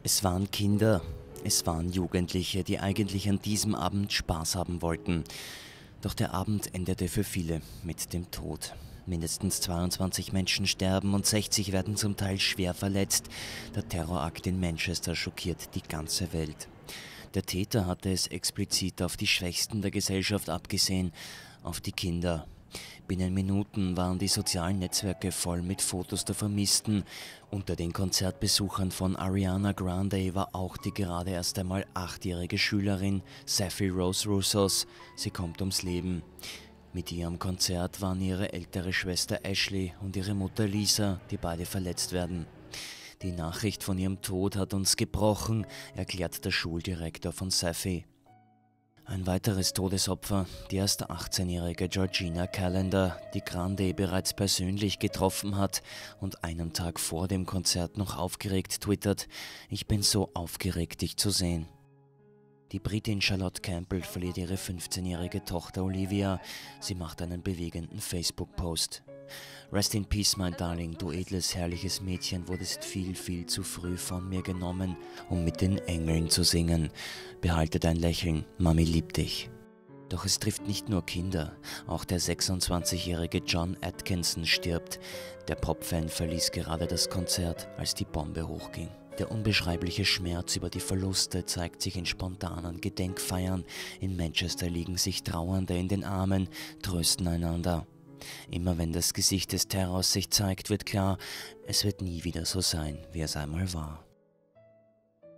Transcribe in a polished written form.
Es waren Kinder, es waren Jugendliche, die eigentlich an diesem Abend Spaß haben wollten. Doch der Abend endete für viele mit dem Tod. Mindestens 22 Menschen sterben und 60 werden zum Teil schwer verletzt. Der Terrorakt in Manchester schockiert die ganze Welt. Der Täter hatte es explizit auf die Schwächsten der Gesellschaft abgesehen, auf die Kinder. Binnen Minuten waren die sozialen Netzwerke voll mit Fotos der Vermissten. Unter den Konzertbesuchern von Ariana Grande war auch die gerade erst einmal 8-jährige Schülerin Saffy Rose Russos. Sie kommt ums Leben. Mit ihrem Konzert waren ihre ältere Schwester Ashley und ihre Mutter Lisa, die beide verletzt werden. Die Nachricht von ihrem Tod hat uns gebrochen, erklärt der Schuldirektor von Saffy. Ein weiteres Todesopfer, die erst 18-jährige Georgina Callender, die Grande bereits persönlich getroffen hat und einen Tag vor dem Konzert noch aufgeregt twittert: „Ich bin so aufgeregt, dich zu sehen." Die Britin Charlotte Campbell verliert ihre 15-jährige Tochter Olivia. Sie macht einen bewegenden Facebook-Post. „Rest in peace, mein Darling, du edles, herrliches Mädchen, wurdest viel, viel zu früh von mir genommen, um mit den Engeln zu singen. Behalte dein Lächeln, Mami liebt dich." Doch es trifft nicht nur Kinder, auch der 26-jährige John Atkinson stirbt. Der Popfan verließ gerade das Konzert, als die Bombe hochging. Der unbeschreibliche Schmerz über die Verluste zeigt sich in spontanen Gedenkfeiern. In Manchester liegen sich Trauernde in den Armen, trösten einander. Immer wenn das Gesicht des Terrors sich zeigt, wird klar, es wird nie wieder so sein, wie es einmal war.